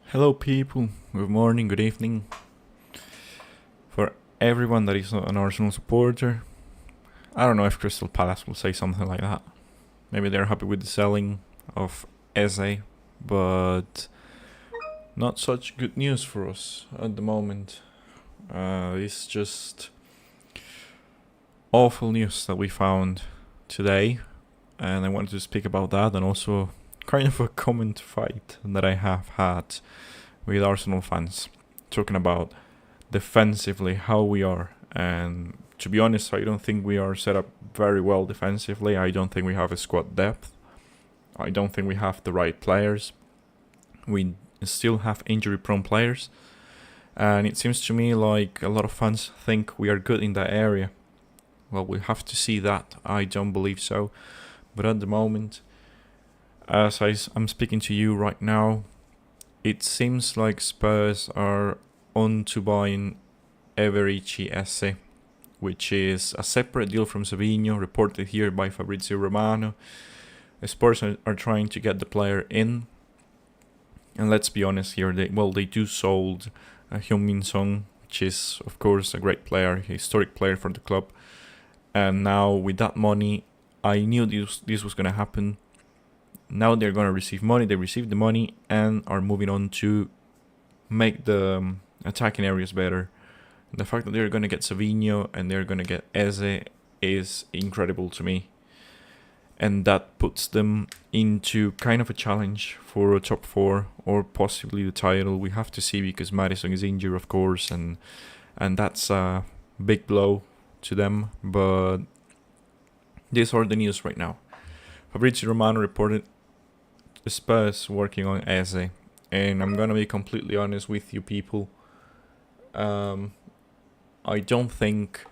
Hello, people. Good morning, good evening. For everyone that is not an Arsenal supporter, I don't know if Crystal Palace will say something like that. Maybe they're happy with the selling of Eze, but not such good news for us at the moment. It's just awful news that we found today, and I wanted to speak about that and also kind of a comment fight that I have had with Arsenal fans, talking about defensively how we are. And to be honest, I don't think we are set up very well defensively. I don't think we have a squad depth. I don't think we have the right players. We still have injury prone players. And it seems to me like a lot of fans think we are good in that area. Well, we have to see that. I don't believe so. But at the moment, as I'm speaking to you right now, it seems like Spurs are on to buying Everichi Esse, which is a separate deal from Savinho, reported here by Fabrizio Romano. The Spurs are trying to get the player in, and let's be honest here, they do sold Heung-min Son, which is of course a great player, a historic player for the club, and now with that money, I knew this was going to happen. Now they're going to receive money. They received the money and are moving on to make the attacking areas better. The fact that they're going to get Savinho and they're going to get Eze is incredible to me. And that puts them into kind of a challenge for a top 4 or possibly the title. We have to see, because Maddison is injured, of course, and that's a big blow to them. But these are the news right now. Fabrizio Romano reported the Spurs working on Eze, and I'm gonna be completely honest with you, people. I don't think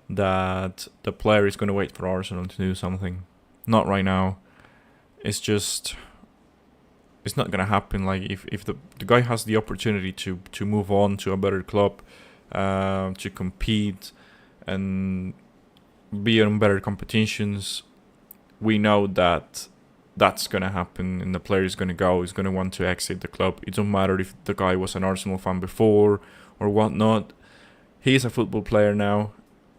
that the player is gonna wait for Arsenal to do something. Not right now. It's not gonna happen. Like if the guy has the opportunity to move on to a better club, to compete and be in better competitions, we know that that's going to happen, and the player is going to go, is going to want to exit the club. It don't matter if the guy was an Arsenal fan before or whatnot. He's a football player now.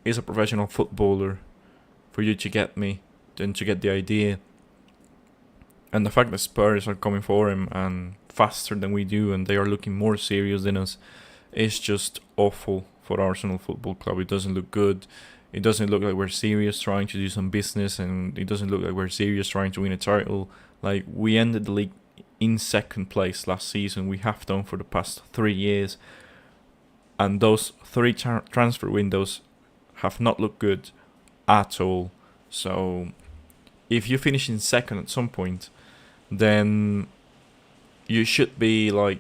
He's a professional footballer, for you to get me, and to get the idea. And the fact that Spurs are coming for him and faster than we do, and they are looking more serious than us, is just awful for Arsenal Football Club. It doesn't look good. It doesn't look like we're serious trying to do some business, and it doesn't look like we're serious trying to win a title. Like, we ended the league in second place last season. We have done for the past 3 years. And those 3 transfer windows have not looked good at all. So, if you finish in second at some point, then you should be like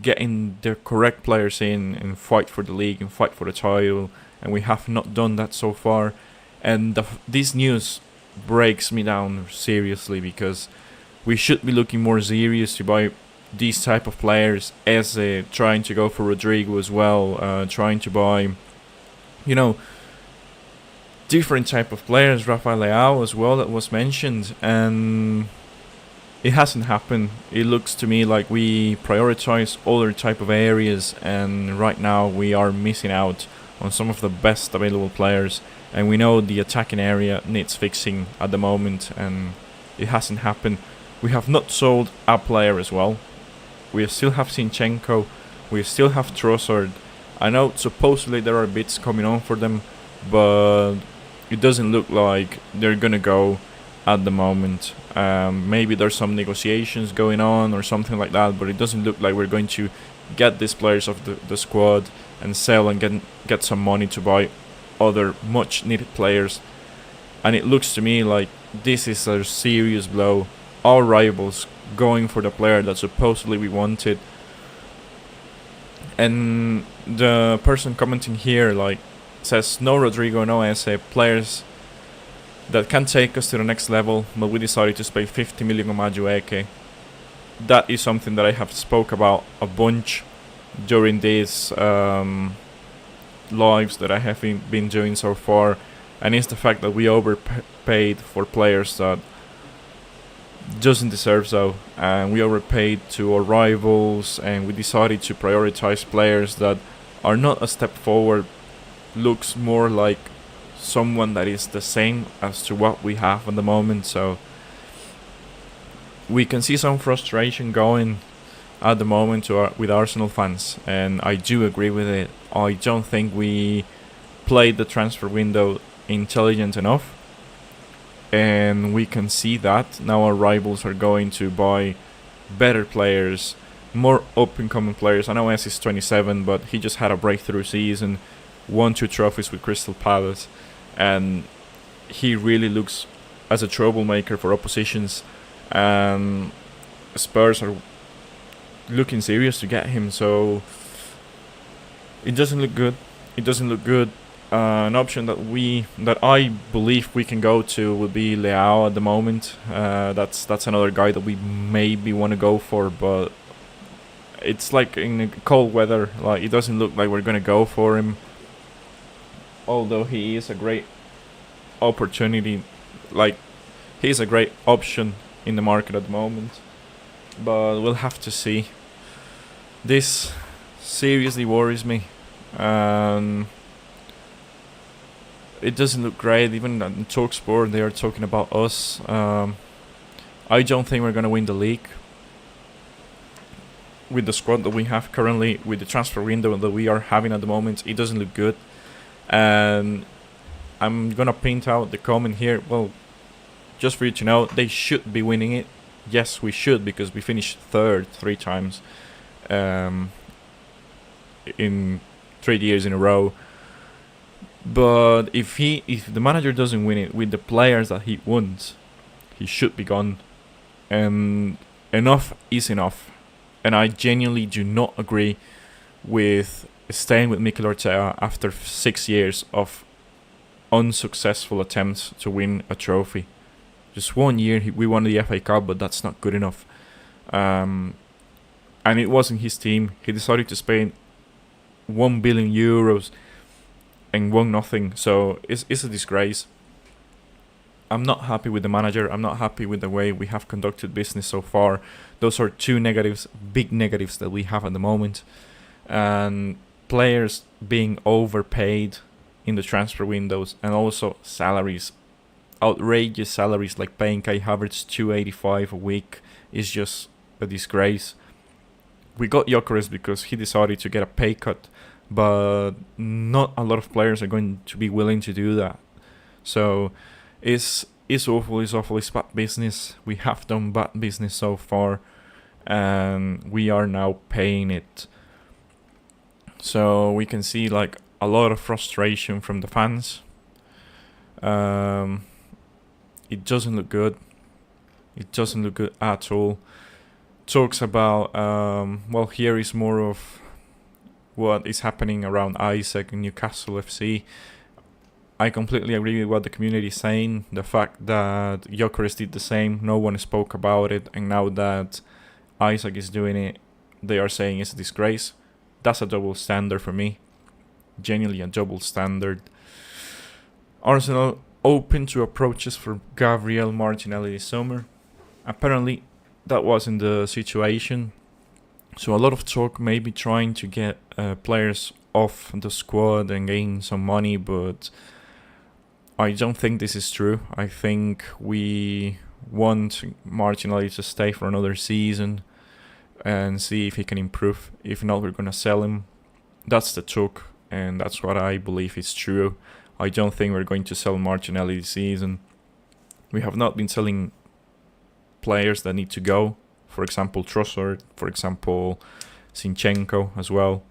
getting the correct players in and fight for the league and fight for the title. And we have not done that so far. And this news breaks me down seriously, because we should be looking more serious to buy these type of players, as trying to go for Rodrigo as well, trying to buy, different type of players, Rafael Leao as well, that was mentioned, and it hasn't happened. It looks to me like we prioritize other type of areas, and right now we are missing out on some of the best available players, and we know the attacking area needs fixing at the moment, and it hasn't happened. We have not sold a player as well. We still have Zinchenko, we still have Trossard. I know supposedly there are bids coming on for them, but it doesn't look like they're gonna go at the moment. Maybe there's some negotiations going on or something like that, but it doesn't look like we're going to get these players off the squad and sell and get some money to buy other much needed players. And it looks to me like this is a serious blow. Our rivals going for the player that supposedly we wanted. And the person commenting here says, no Rodrigo, no Eze, players that can take us to the next level, but we decided to spend 50 million on Madueke. That is something that I have spoke about a bunch during these lives that I have been doing so far, and it's the fact that we overpaid for players that doesn't deserve so, and we overpaid to our rivals, and we decided to prioritize players that are not a step forward, looks more like someone that is the same as to what we have at the moment. So we can see some frustration going at the moment with Arsenal fans, and I do agree with it. I don't think we played the transfer window intelligent enough, and we can see that now our rivals are going to buy better players, more up-and-coming players. I know S is 27, but he just had a breakthrough season, won 2 trophies with Crystal Palace, and he really looks as a troublemaker for oppositions. And Spurs are looking serious to get him, so it doesn't look good. It doesn't look good. An option that I believe we can go to would be Leao at the moment. That's another guy that we maybe want to go for, but it's like in cold weather. Like, it doesn't look like we're gonna go for him. Although he is a great opportunity, like he's a great option in the market at the moment, but we'll have to see. This seriously worries me. It doesn't look great. Even on TalkSport, they are talking about us. I don't think we're going to win the league with the squad that we have currently, with the transfer window that we are having at the moment. It doesn't look good. And I'm going to print out the comment here. Well, just for you to know, they should be winning it. Yes, we should, because we finished third 3 times in 3 years in a row. But if the manager doesn't win it with the players that he wants, he should be gone. And enough is enough. And I genuinely do not agree with staying with Mikel Arteta after 6 years of unsuccessful attempts to win a trophy. Just 1 year we won the FA Cup, but that's not good enough. And it wasn't his team. He decided to spend €1 billion and won nothing. So it's a disgrace. I'm not happy with the manager. I'm not happy with the way we have conducted business so far. Those are 2 negatives, big negatives that we have at the moment. And players being overpaid in the transfer windows, and also salaries. Outrageous salaries, like paying Kai Havertz $285 a week is just a disgrace. We got Gyökeres because he decided to get a pay cut, but not a lot of players are going to be willing to do that. So it's awful. It's bad business. We have done bad business so far, and we are now paying it. So we can see like a lot of frustration from the fans. It doesn't look good. It doesn't look good at all. Talks about well, here is more of what is happening around Isaac and Newcastle FC. I completely agree with what the community is saying. The fact that Gyökeres did the same, no one spoke about it, and now that Isaac is doing it, they are saying it's a disgrace. That's a double standard for me. Genuinely a double standard. Arsenal open to approaches for Gabriel Martinelli this summer. Apparently, that wasn't the situation. So a lot of talk, maybe trying to get players off the squad and gain some money, but I don't think this is true. I think we want Martinelli to stay for another season and see if he can improve. If not, we're going to sell him. That's the talk, and that's what I believe is true. I don't think we're going to sell Martinelli this season. We have not been selling players that need to go. For example, Trossard, for example, Zinchenko as well.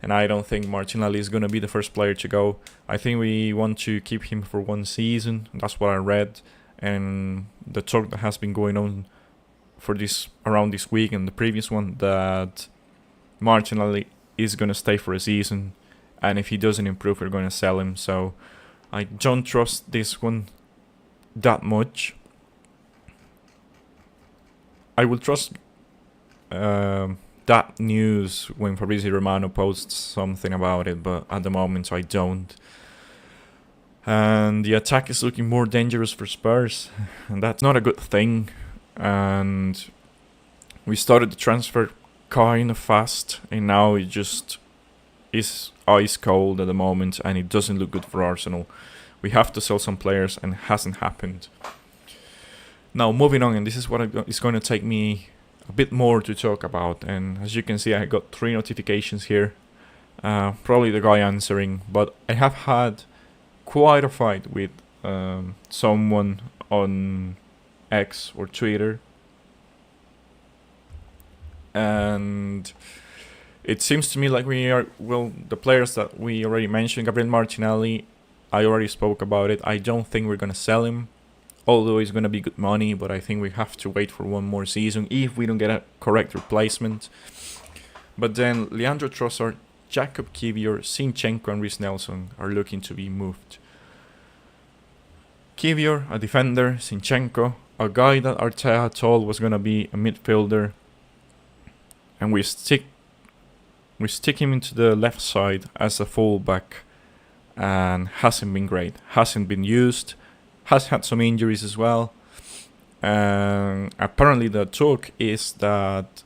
And I don't think Martinelli is going to be the first player to go. I think we want to keep him for 1 season. That's what I read. And the talk that has been going on for this around this week and the previous one, that Martinelli is going to stay for a season. And if he doesn't improve, we're going to sell him. So I don't trust this one that much. I will trust that news when Fabrizio Romano posts something about it, but at the moment I don't. And the attack is looking more dangerous for Spurs, and that's not a good thing. and we started the transfer kind of fast, and now it just is ice cold at the moment, and it doesn't look good for Arsenal. We have to sell some players, and it hasn't happened. Now, moving on, and this is what is going to take me a bit more to talk about. And as you can see, I got 3 notifications here. Probably the guy answering, but I have had quite a fight with someone on X or Twitter. And it seems to me like the players that we already mentioned, Gabriel Martinelli, I already spoke about it. I don't think we're going to sell him, although it's going to be good money, but I think we have to wait for one more season if we don't get a correct replacement. But then Leandro Trossard, Jacob Kivior, Zinchenko and Reece Nelson are looking to be moved. Kivior, a defender, Zinchenko, a guy that Arteta told was going to be a midfielder, and we stick him into the left side as a fullback, and hasn't been great, hasn't been used, has had some injuries as well. Apparently the talk is that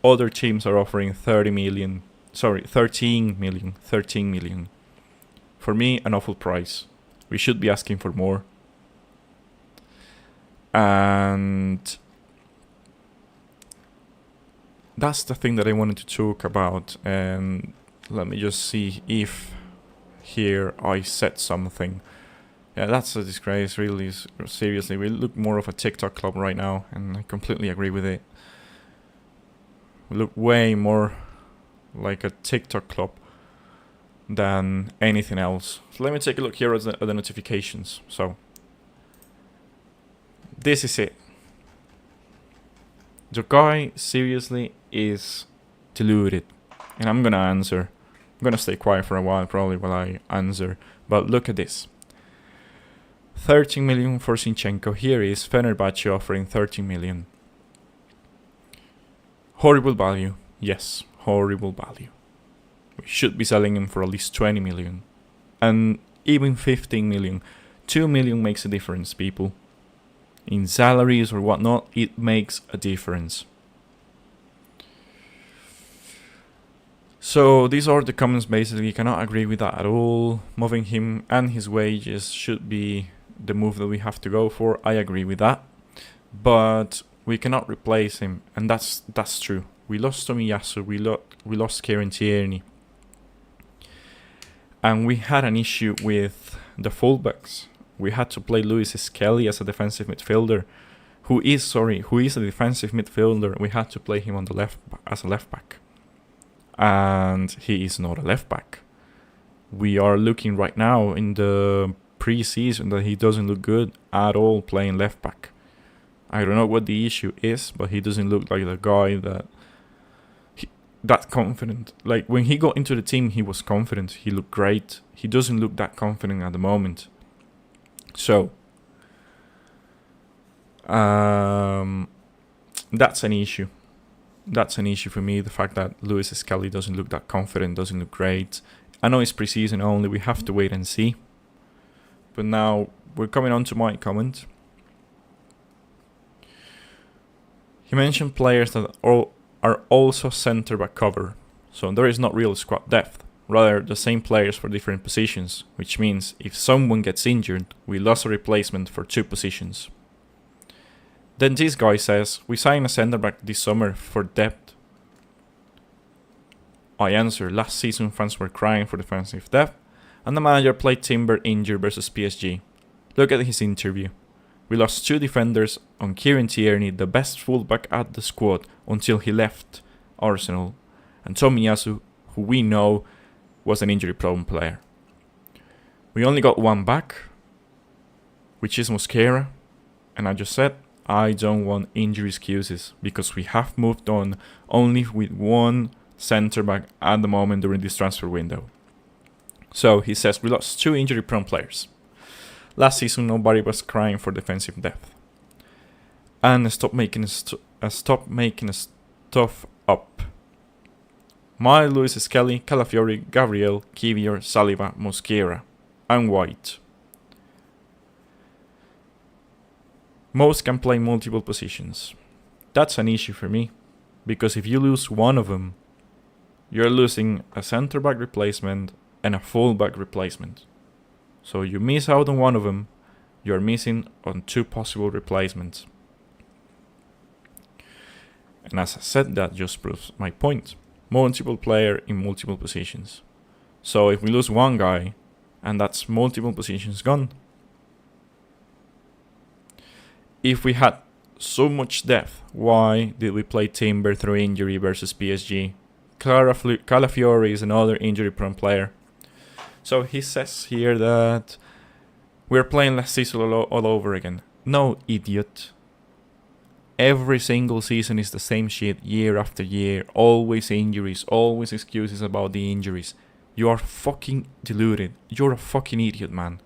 other teams are offering 13 million. For me, an awful price. We should be asking for more. And that's the thing that I wanted to talk about. And let me just see if here I said something. Yeah, that's a disgrace, really. Seriously, we look more of a TikTok club right now, and I completely agree with it. We look way more like a TikTok club than anything else. So let me take a look here at the notifications. So, this is it. The guy seriously is deluded. And I'm gonna answer. I'm gonna stay quiet for a while, probably, while I answer. But look at this. 13 million for Zinchenko. Here is Fenerbahce offering 13 million. Horrible value. Yes, horrible value. We should be selling him for at least 20 million. And even 15 million. 2 million makes a difference, people. In salaries or whatnot, it makes a difference. So these are the comments. Basically, cannot agree with that at all. Moving him and his wages should be the move that we have to go for. I agree with that, but we cannot replace him, and that's true. We lost Tomiyasu, we lost Kieran Tierney, and we had an issue with the fullbacks. We had to play Lewis Skelly as a defensive midfielder, who is a defensive midfielder. We had to play him on the as a left back, and he is not a left back. We are looking right now in the pre-season that he doesn't look good at all playing left back. I don't know what the issue is, but he doesn't look like the guy that confident. Like when he got into the team, he was confident. He looked great. He doesn't look that confident at the moment. So that's an issue. That's an issue for me. The fact that Lewis Skelly doesn't look that confident, doesn't look great. I know it's pre-season only. We have to wait and see. But now we're coming on to my comment. He mentioned players that are also centre-back cover. So there is not real squad depth. Rather, the same players for different positions. Which means if someone gets injured, we lost a replacement for 2 positions. Then this guy says, we signed a centre-back this summer for depth. I answer, last season fans were crying for defensive depth, and the manager played Timber injured versus PSG. Look at his interview. We lost 2 defenders on Kieran Tierney, the best fullback at the squad, until he left Arsenal, and Tomiyasu, who we know was an injury-prone player. We only got 1 back, which is Mosquera, and I just said, I don't want injury excuses, because we have moved on only with 1 centre-back at the moment during this transfer window. So he says we lost 2 injury-prone players. Last season, nobody was crying for defensive depth. And stop making stuff up. My Lewis Skelly, Calafiori, Gabriel, Kivior, Saliba, Mosquera, and White. Most can play multiple positions. That's an issue for me, because if you lose one of them, you're losing a centre back replacement and a full back replacement. So you miss out on one of them, you're missing on 2 possible replacements. And as I said, that just proves my point. Multiple player in multiple positions. So if we lose one guy, and that's multiple positions gone. If we had so much depth, why did we play Timber through injury versus PSG? Calafiori is another injury-prone player. So he says here that we're playing last season all over again. No, idiot. Every single season is the same shit year after year. Always injuries, always excuses about the injuries. You are fucking deluded. You're a fucking idiot, man.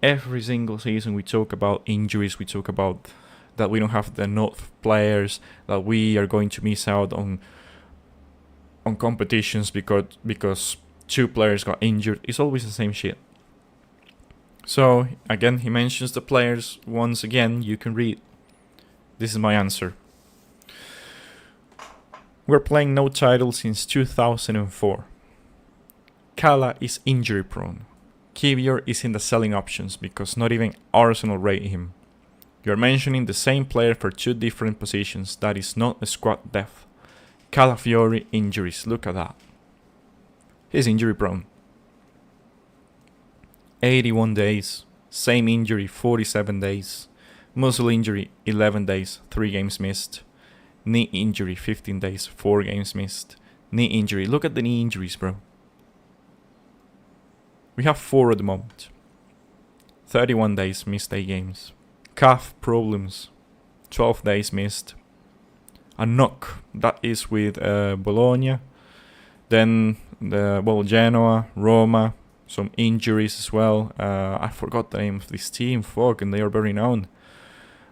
Every single season we talk about injuries, we talk about that we don't have enough players, that we are going to miss out on competitions because 2 players got injured. It's always the same shit. So, again, he mentions the players once again. You can read. This is my answer. We're playing no title since 2004. Kala is injury prone. Kivior is in the selling options because not even Arsenal rate him. You're mentioning the same player for 2 different positions. That is not a squad depth. Calafiori injuries. Look at that. He's injury prone. 81 days. Same injury, 47 days. Muscle injury, 11 days, 3 games missed. Knee injury, 15 days, 4 games missed. Knee injury. Look at the knee injuries, bro. We have 4 at the moment. 31 days, missed 8 games. Calf problems, 12 days missed. A knock, that is with Bologna. Then, Genoa, Roma, some injuries as well. I forgot the name of this team, fuck, and they are very known.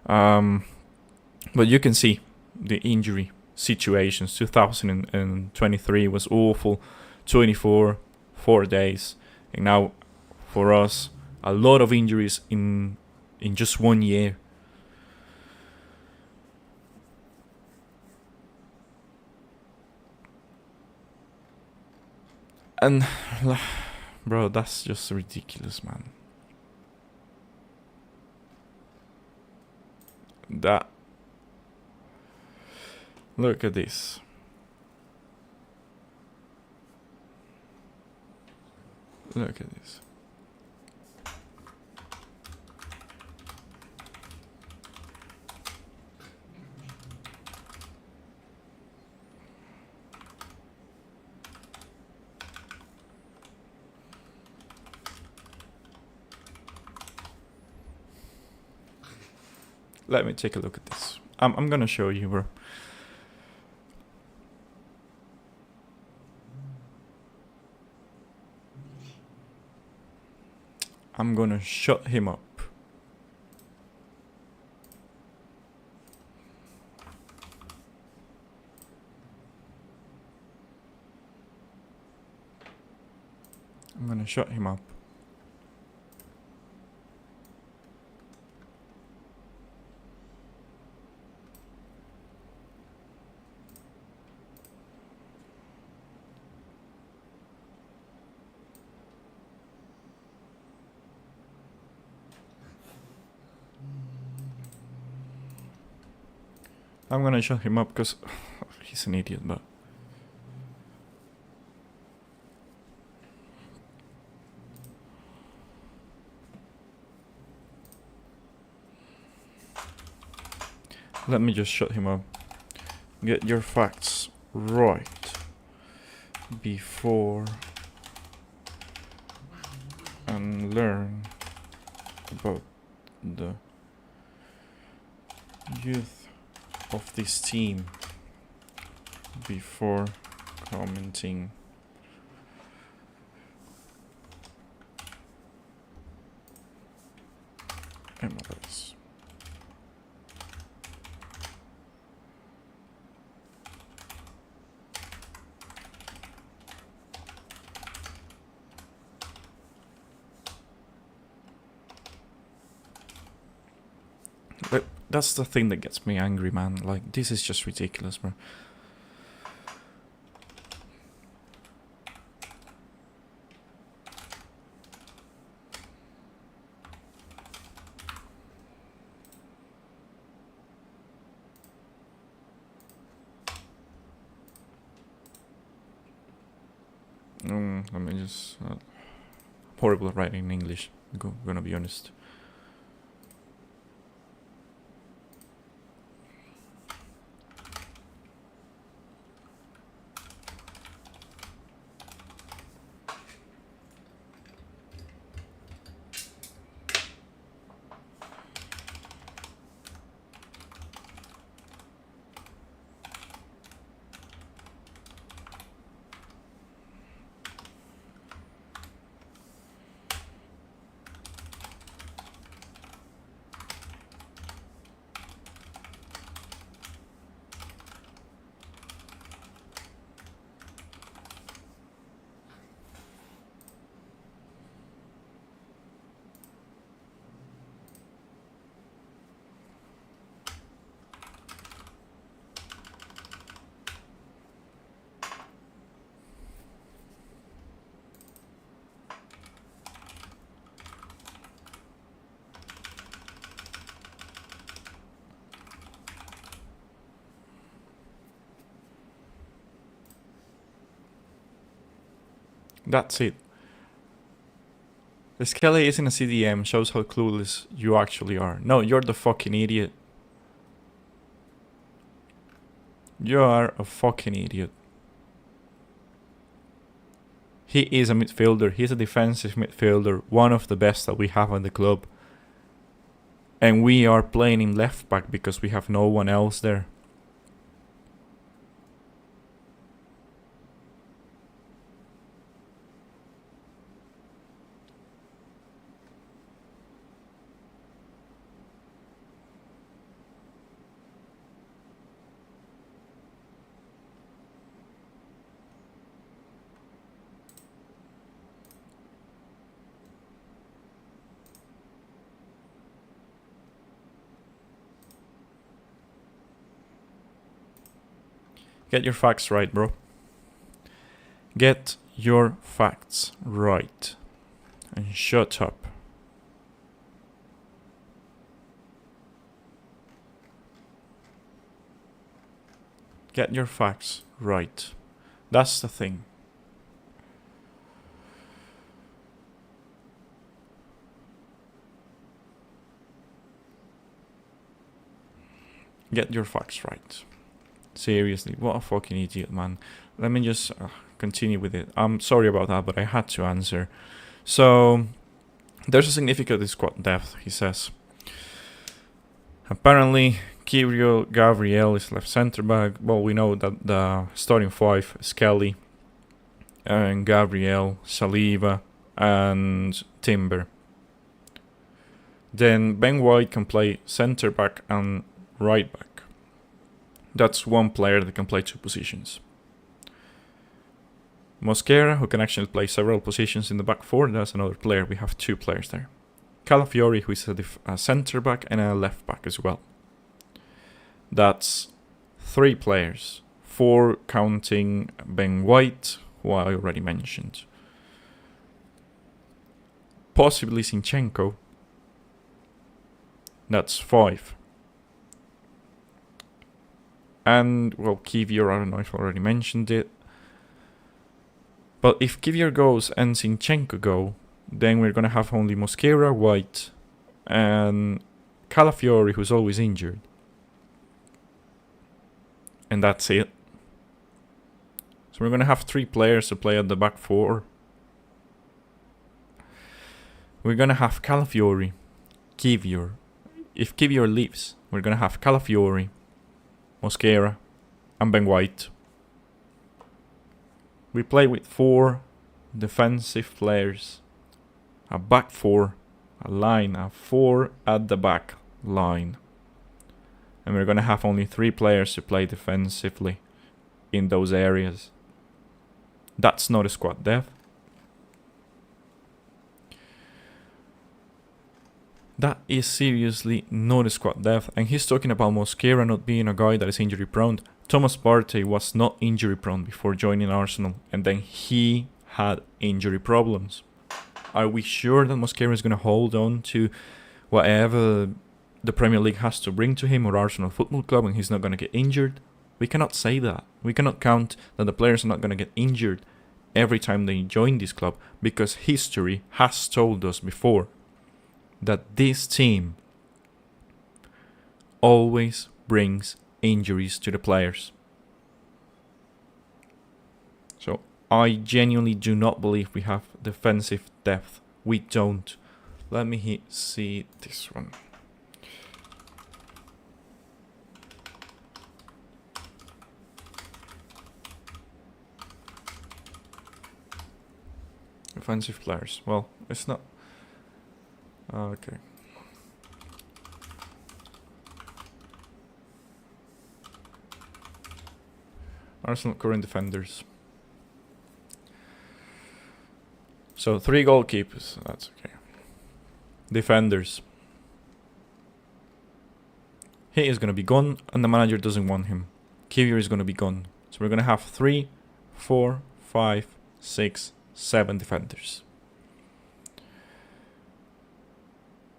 But you can see the injury situations. 2023 was awful. 24, 4 days. And now, for us, a lot of injuries in just 1 year. And, bro, that's just ridiculous, man. Look at this. Look at this. Let me take a look at this. I'm gonna show you, bro. I'm gonna shut him up. I'm gonna shut him up. I'm gonna shut him up because he's an idiot, but... Let me just shut him up. Get your facts right before and learn about the youth of this team before commenting. MLS. That's the thing that gets me angry, man. Like, this is just ridiculous, bro. Let me just... horrible at writing in English, gonna be honest. That's it. The Skelly isn't a CDM, shows how clueless you actually are. No, you're the fucking idiot. You are a fucking idiot. He is a midfielder. He's a defensive midfielder. One of the best that we have on the club. And we are playing him left back because we have no one else there. Get your facts right, bro. Get your facts right. And shut up. Get your facts right. That's the thing. Get your facts right. Seriously, what a fucking idiot, man. Let me just continue with it. I'm sorry about that, but I had to answer. So, there's a significant squad depth, he says. Apparently, Kirio Gabriel is left centre back. Well, we know that the starting five is Kelly, and Gabriel, Saliba, and Timber. Then Ben White can play centre back and right back. That's one player that can play two positions. Mosquera, who can actually play several positions in the back four, that's another player. We have two players there. Calafiori, who is a centre back and a left back as well. That's three players. Four counting Ben White, who I already mentioned. Possibly Zinchenko. That's five. And, well, Kivior, I don't know if I already mentioned it. But if Kivior goes and Zinchenko go, then we're going to have only Mosquera, White, and Calafiori, who's always injured. And that's it. So we're going to have three players to play at the back four. We're going to have Calafiori, Kivior. If Kivior leaves, we're going to have Calafiori, Mosquera, and Ben White. We play with four defensive players, a back four, a line, a four at the back line. And we're going to have only three players to play defensively in those areas. That's not a squad depth. That is seriously not squad depth, and he's talking about Mosquera not being a guy that is injury prone. Thomas Partey was not injury prone before joining Arsenal, and then he had injury problems. Are we sure that Mosquera is going to hold on to whatever the Premier League has to bring to him, or Arsenal Football Club, and he's not going to get injured? We cannot say that. We cannot count that the players are not going to get injured every time they join this club, because history has told us before that this team always brings injuries to the players. So I genuinely do not believe we have defensive depth. We don't. Let me see this one. Defensive players. Well, it's not. Okay. Arsenal current defenders. So 3 goalkeepers. That's okay. Defenders. He is going to be gone, and the manager doesn't want him. Kivior is going to be gone. So we're going to have 3, 4, 5, 6, 7 defenders.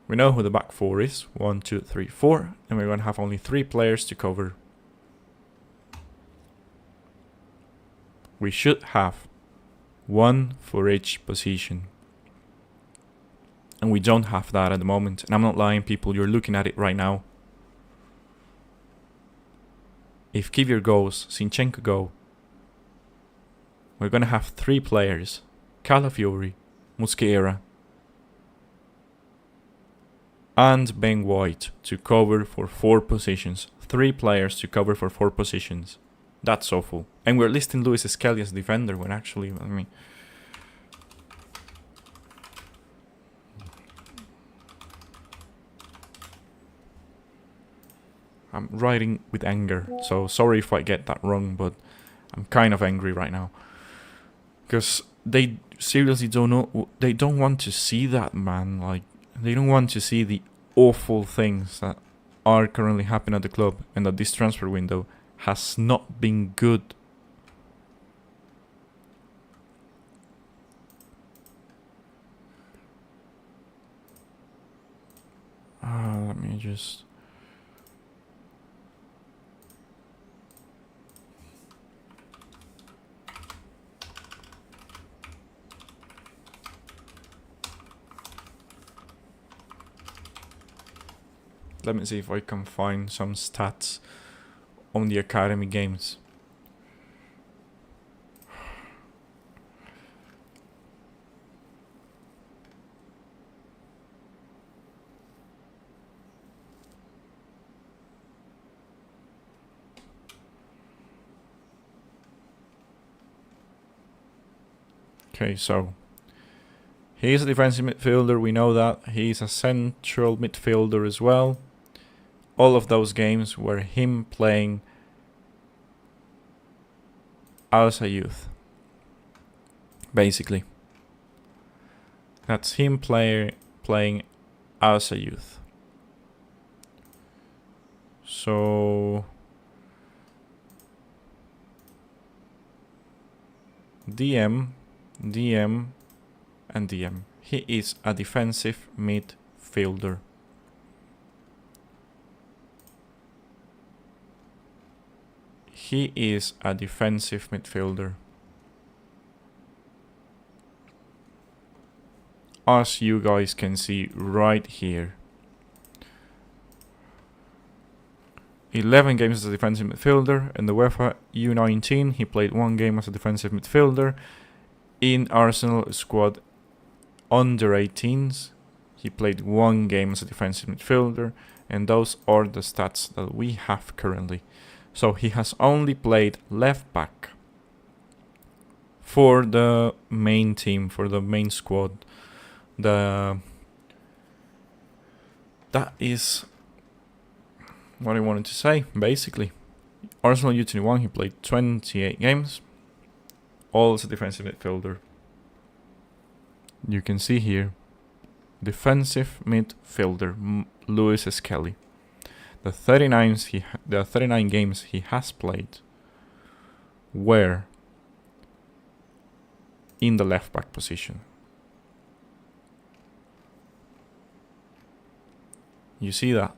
We know who the back 4 is. 1, 2, 3, 4. And we're going to have only 3 players to cover. We should have 1 for each position. And we don't have that at the moment. And I'm not lying, people. You're looking at it right now. If Kivior goes, Zinchenko go, we're going to have 3 players. Calafiori, Mosquera, and Ben White to cover for 4 positions. 3 players to cover for 4 positions. That's awful. And we're listing Luis Skelly as defender when actually, I mean... I'm writing with anger, so sorry if I get that wrong, but I'm kind of angry right now. Because they seriously don't know, they don't want to see that, man. Like, they don't want to see the awful things that are currently happening at the club, and that this transfer window has not been good. Let me just... Let me see if I can find some stats on the academy games. Okay, so he's a defensive midfielder, we know that. He's a central midfielder as well. All of those games were him playing as a youth. Basically. That's him playing as a youth. So... DM, and DM. He is a defensive midfielder. He is a defensive midfielder. As you guys can see right here. 11 games as a defensive midfielder. In the UEFA U19, he played 1 game as a defensive midfielder. In Arsenal squad under 18s, he played 1 game as a defensive midfielder. And those are the stats that we have currently. So he has only played left back for the main team, for the main squad. That is what I wanted to say, basically. Arsenal U21, he played 28 games, all as a defensive midfielder. You can see here defensive midfielder Lewis Skelly. The 39 games he has played were in the left back position. You see that?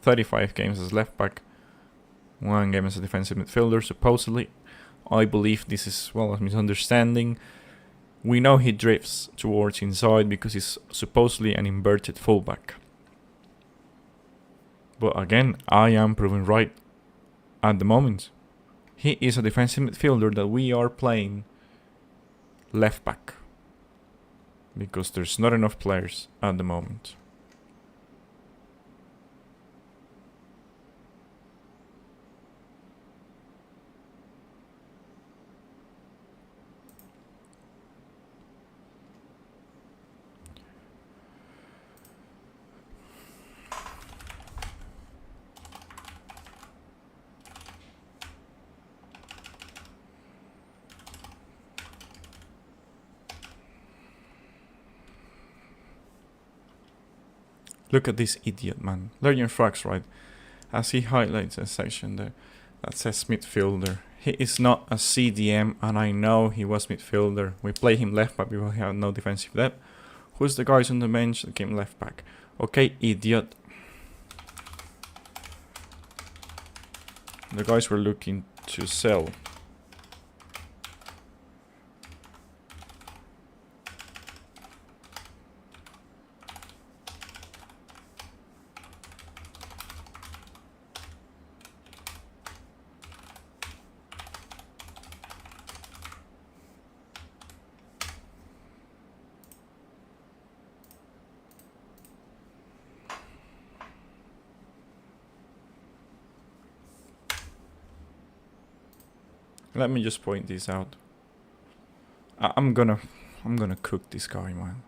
35 games as left back, 1 game as a defensive midfielder, supposedly. I believe this is, well, a misunderstanding. We know he drifts towards inside because he's supposedly an inverted fullback. But again, I am proven right at the moment. He is a defensive midfielder that we are playing left back. Because there's not enough players at the moment. Look at this idiot, man. Learn your facts, right? As he highlights a section there that says midfielder. He is not a CDM, and I know he was midfielder. We play him left back because he had no defensive depth. Who's the guys on the bench that came left back? Okay, idiot. The guys were looking to sell. Let me just point this out. I'm gonna cook this guy, man.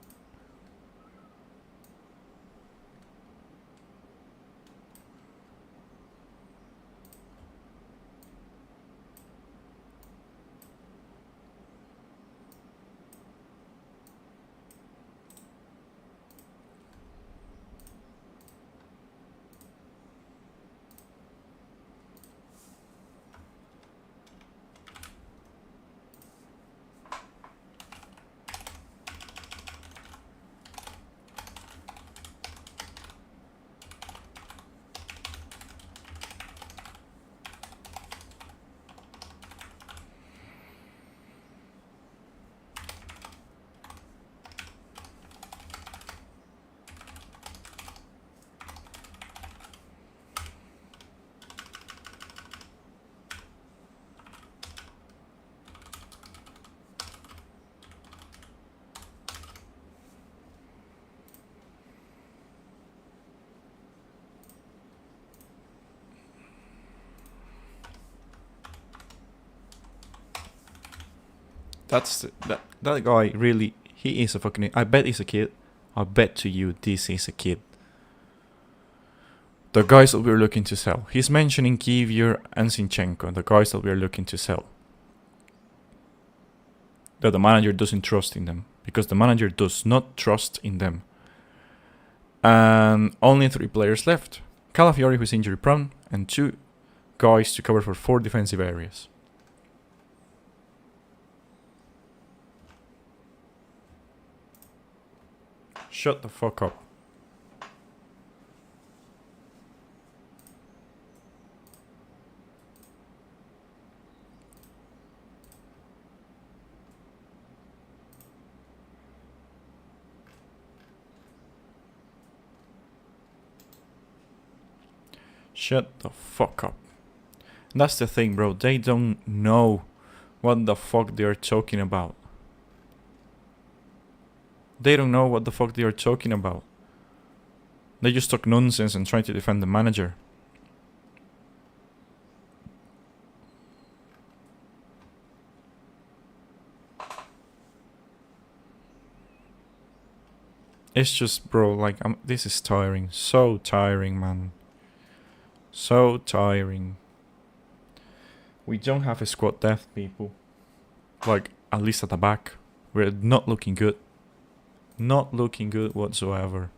That guy really, he is a fucking. I bet he's a kid. I bet to you this is a kid. The guys that we're looking to sell. He's mentioning Kivior and Zinchenko, the guys that we're looking to sell. That the manager doesn't trust in them. Because the manager does not trust in them. And only 3 players left. Calafiori, who's injury prone, and 2 guys to cover for 4 defensive areas. Shut the fuck up. Shut the fuck up. And that's the thing, bro. They don't know what the fuck they're talking about. They don't know what the fuck they are talking about. They just talk nonsense and try to defend the manager. It's just, bro, like, this is tiring. So tiring, man. So tiring. We don't have a squad depth, people. Like, at least at the back. We're not looking good. not looking good whatsoever.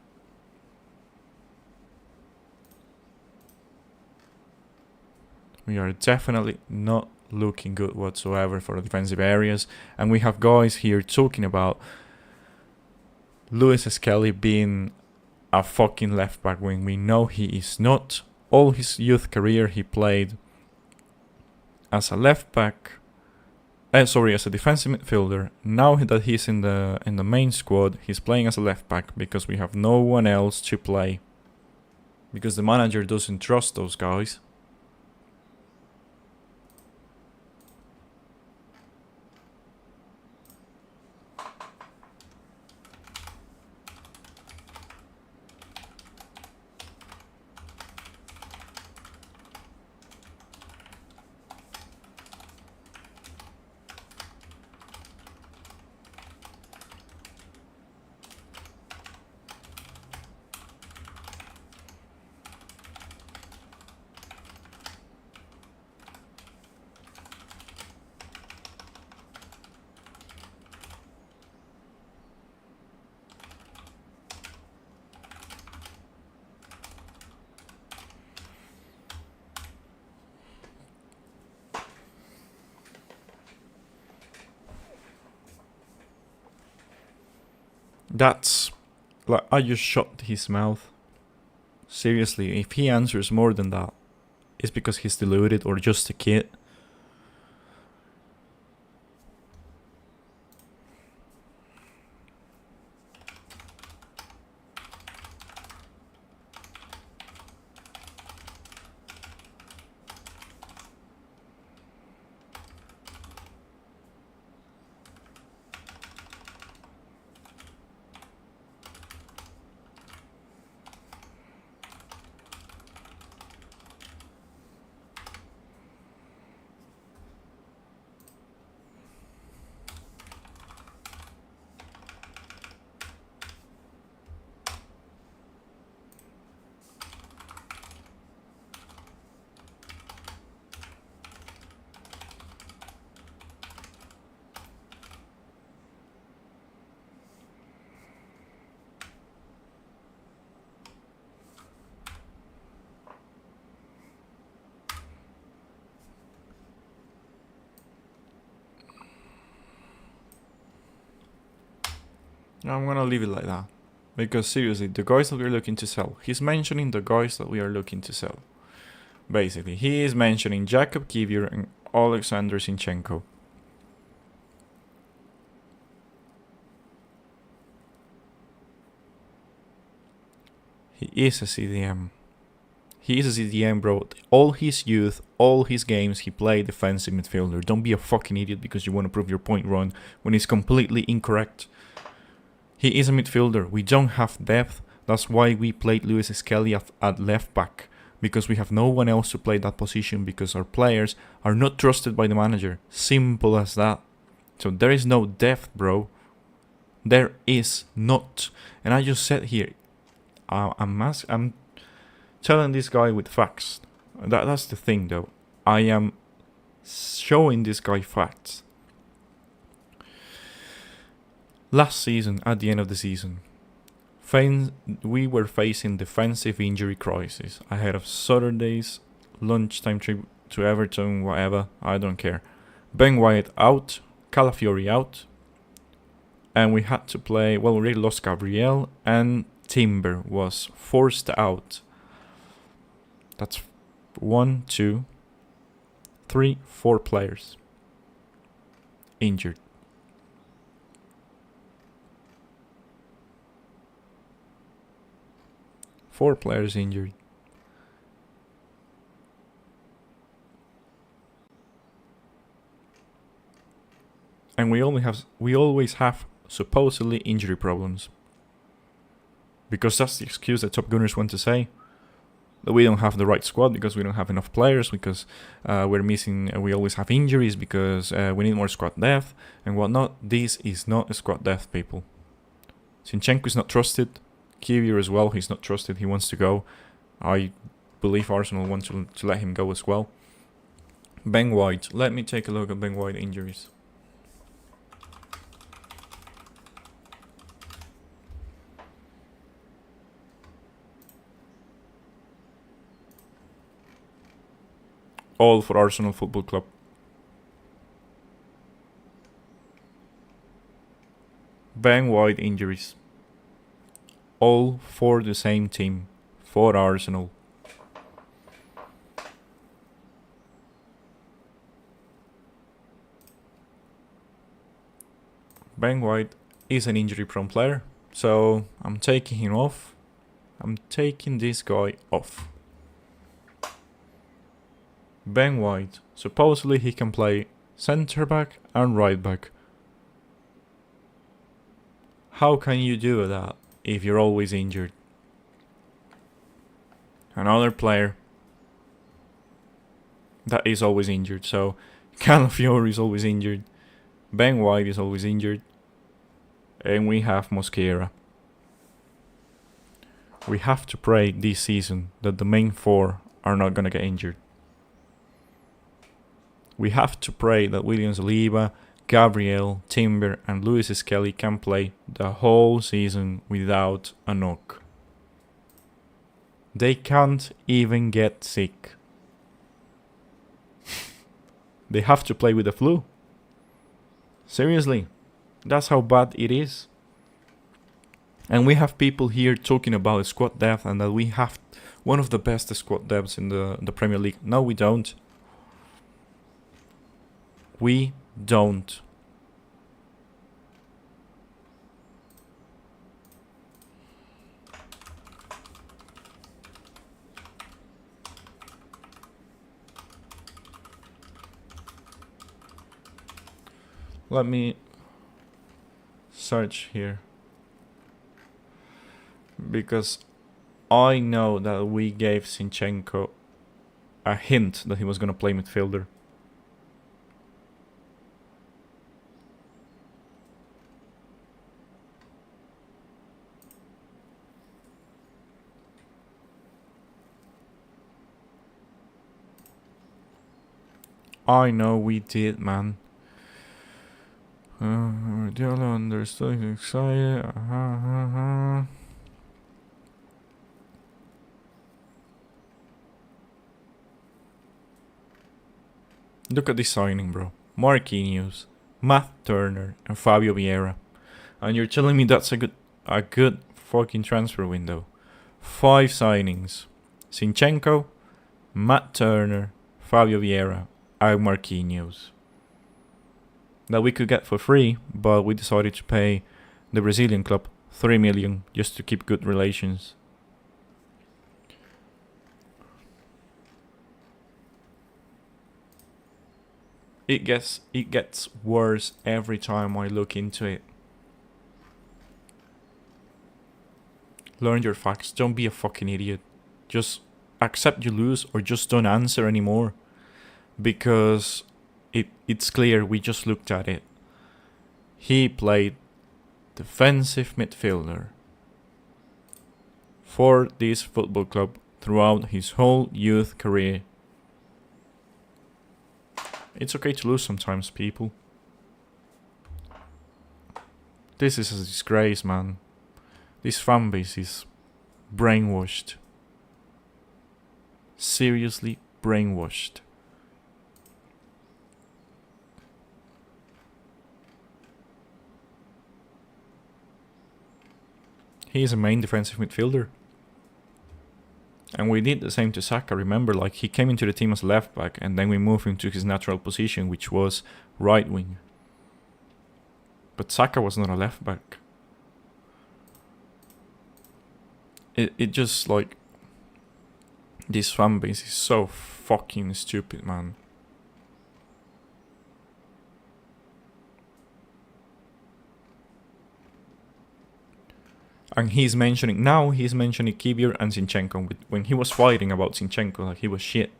We are definitely not looking good whatsoever for the defensive areas. And we have guys here talking about Lewis Skelly being a fucking left back when we know he is not. All his youth career he played as a left back. As a defensive midfielder. Now that he's in the main squad, he's playing as a left back because we have no one else to play. Because the manager doesn't trust those guys. That's like, I just shut his mouth. Seriously, if he answers more than that, it's because he's deluded or just a kid. I'm gonna leave it like that. Because seriously, the guys that we're looking to sell, he's mentioning the guys that we are looking to sell. Basically, he is mentioning Jakub Kiwior and Alexander Zinchenko. He is a CDM. He is a CDM, bro. All his youth, all his games, he played defensive midfielder. Don't be a fucking idiot because you want to prove your point wrong when it's completely incorrect. He is a midfielder. We don't have depth. That's why we played Lewis Skelly at left back. Because we have no one else to play that position because our players are not trusted by the manager. Simple as that. So there is no depth, bro. There is not. And I just said here, I'm telling this guy with facts. That's the thing, though. I am showing this guy facts. Last season, at the end of the season, we were facing defensive injury crisis ahead of Saturday's lunchtime trip to Everton, whatever, I don't care. Ben White out, Calafiori out, and we had to play, well, we already lost Gabriel, and Timber was forced out. That's 1, 2, 3, 4 players injured. Four players injured. And we always have supposedly injury problems. Because that's the excuse that Top Gunners want to say. That we don't have the right squad because we don't have enough players, because we're missing, we always have injuries because we need more squad depth and whatnot. This is not a squad depth, people. Zinchenko is not trusted. Kiwior as well, he's not trusted, he wants to go. I believe Arsenal want to let him go as well. Ben White, let me take a look at Ben White injuries. All for Arsenal Football Club. Ben White injuries. All for the same team. For Arsenal. Ben White is an injury-prone player, so I'm taking him off. I'm taking this guy off. Ben White. Supposedly he can play centre back and right back. How can you do that if you're always injured? Another player that is always injured. So Calafiori is always injured. Ben White is always injured. And we have Mosquera. We have to pray this season that the main four are not going to get injured. We have to pray that William Saliba, Gabriel, Timber and Lewis Skelly can play the whole season without a knock. They can't even get sick. They have to play with the flu. Seriously, that's how bad it is. And we have people here talking about squad depth and that we have one of the best squad depths in the Premier League. No, we don't. We don't. Let me search here. Because I know that we gave Zinchenko a hint that he was going to play midfielder. I know we did, man. Diallo understood, excited. Look at this signing, bro. Marquinhos, Matt Turner, and Fabio Vieira. And you're telling me that's a good fucking transfer window. 5 signings. Zinchenko, Matt Turner, Fabio Vieira, and Marquinhos. That we could get for free, but we decided to pay the Brazilian club 3 million just to keep good relations. It gets worse every time I look into it. Learn your facts. Don't be a fucking idiot. Just accept you lose or just don't answer anymore. Because it's clear, we just looked at it. He played defensive midfielder for this football club throughout his whole youth career. It's okay to lose sometimes, people. This is a disgrace, man. This fanbase is brainwashed. Seriously brainwashed. He is a main defensive midfielder. And we did the same to Saka. Remember, like, he came into the team as left back and then we moved him to his natural position, which was right wing. But Saka was not a left back. It just, like, this fan base is so fucking stupid, man. And he's mentioning Kivior and Zinchenko. When he was fighting about Zinchenko, like, he was shit.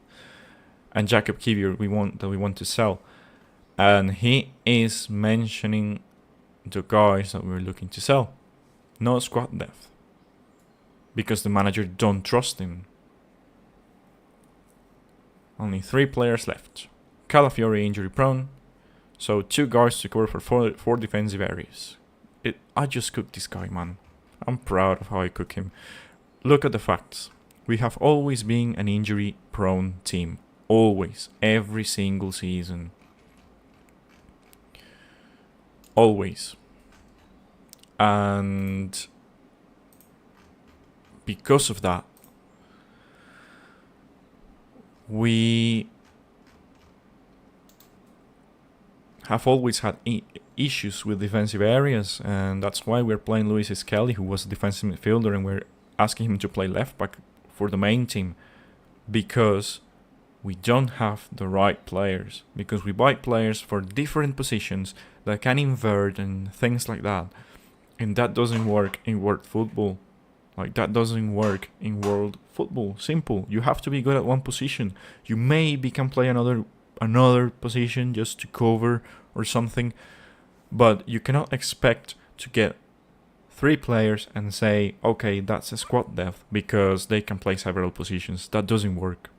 And Jacob Kivior we want to sell. And he is mentioning the guys that we're looking to sell. No squad depth. Because the manager don't trust him. Only 3 players left. Calafiori injury prone. So 2 guards to cover for 4 defensive areas. I just cooked this guy, man. I'm proud of how I cook him. Look at the facts. We have always been an injury-prone team. Always. Every single season. Always. And because of that, we have always had issues with defensive areas, and that's why we're playing Luis Skelly, who was a defensive midfielder, and we're asking him to play left back for the main team, because we don't have the right players, because we buy players for different positions that can invert and things like that, and that doesn't work in world football. Like, that doesn't work in world football. Simple. You have to be good at one position. You maybe can play another position just to cover or something, but you cannot expect to get 3 players and say, okay, that's a squad depth, because they can play several positions. That doesn't work.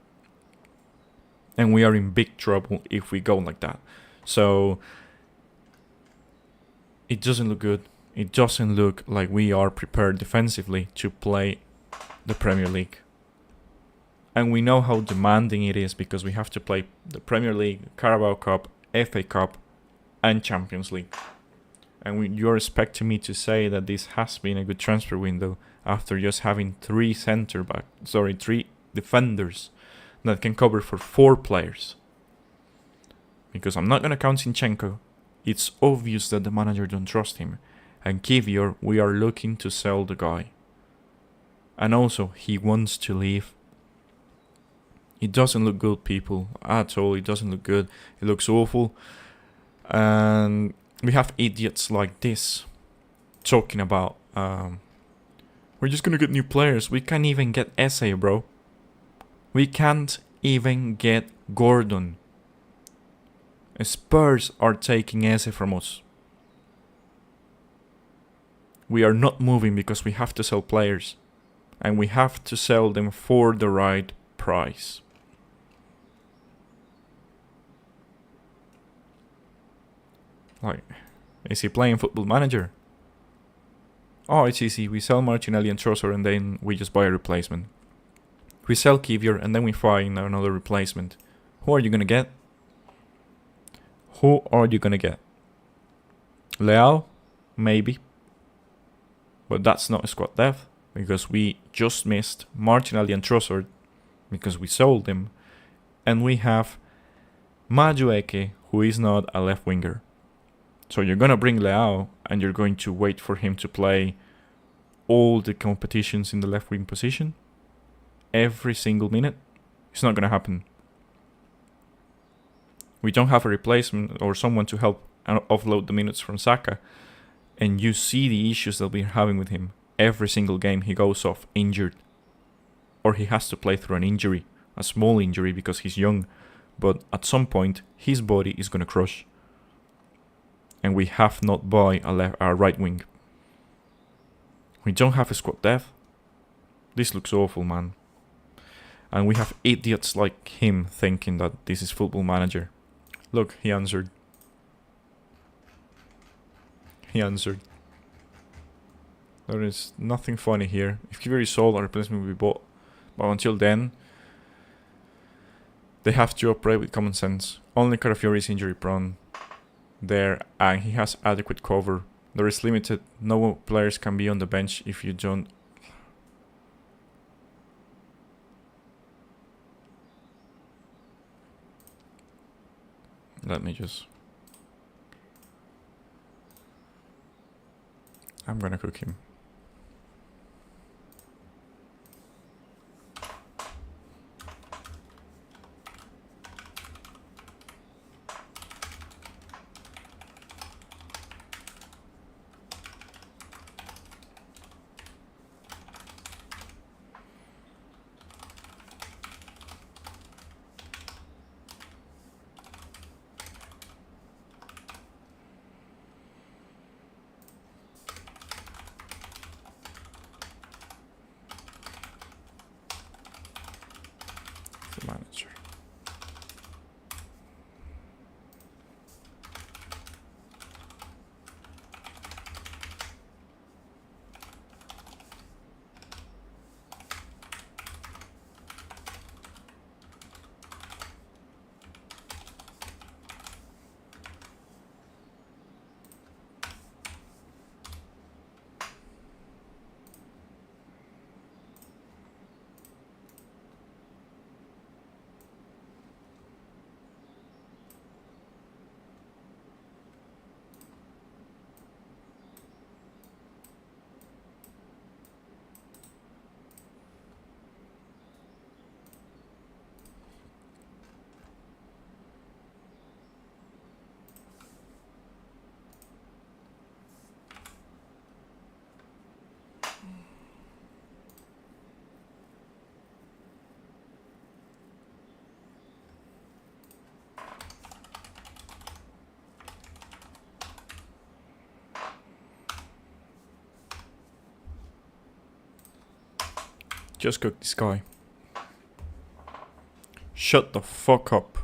And we are in big trouble if we go like that. So it doesn't look good. It doesn't look like we are prepared defensively to play the Premier League. And we know how demanding it is, because we have to play the Premier League, Carabao Cup, FA Cup, and Champions League. And you're expecting me to say that this has been a good transfer window after just having 3 defenders that can cover for 4 players. Because I'm not going to count Zinchenko. It's obvious that the manager don't trust him. And Kivior, we are looking to sell the guy. And also, he wants to leave. It doesn't look good, people, at all. It doesn't look good. It looks awful. And we have idiots like this talking about, we're just gonna get new players. We can't even get Eze, bro. We can't even get Gordon. Spurs are taking Eze from us. We are not moving because we have to sell players. And we have to sell them for the right price. Like, is he playing Football Manager? Oh, it's easy. We sell Martinelli and Trossard and then we just buy a replacement. We sell Kivior and then we find another replacement. Who are you gonna get? Who are you gonna get? Leao? Maybe. But that's not a squad depth, because we just missed Martinelli and Trossard because we sold them. And we have Madueke, who is not a left winger. So you're going to bring Leao and you're going to wait for him to play all the competitions in the left wing position every single minute? It's not going to happen. We don't have a replacement or someone to help offload the minutes from Saka. And you see the issues that we're having with him. Every single game he goes off injured. Or he has to play through an injury. A small injury because he's young. But at some point, his body is going to crush. And we have not bought a right wing. We don't have a squad depth. This looks awful, man. And we have idiots like him thinking that this is Football Manager. Look, he answered. He answered. There is nothing funny here. If Kivior is sold, a replacement will be bought. But until then, they have to operate with common sense. Only Carafiori is injury prone there, and he has adequate cover. There is limited. No players can be on the bench if you don't. Let me just. I'm gonna cook him. Just cook this guy. Shut the fuck up.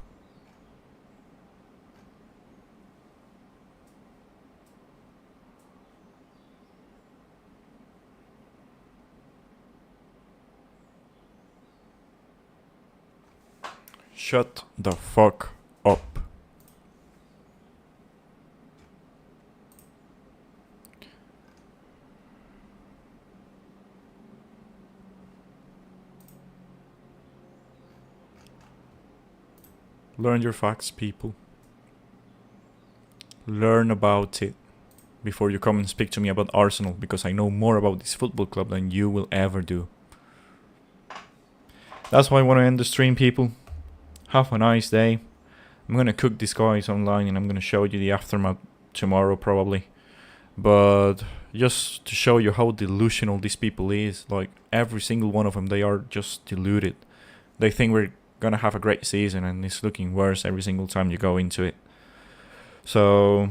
Shut the fuck up. Learn your facts, people. Learn about it before you come and speak to me about Arsenal, because I know more about this football club than you will ever do. That's why I want to end the stream, people. Have a nice day. I'm gonna cook these guys online and I'm gonna show you the aftermath tomorrow probably. But just to show you how delusional these people is, like every single one of them, they are just deluded. They think we're gonna have a great season and it's looking worse every single time you go into it. So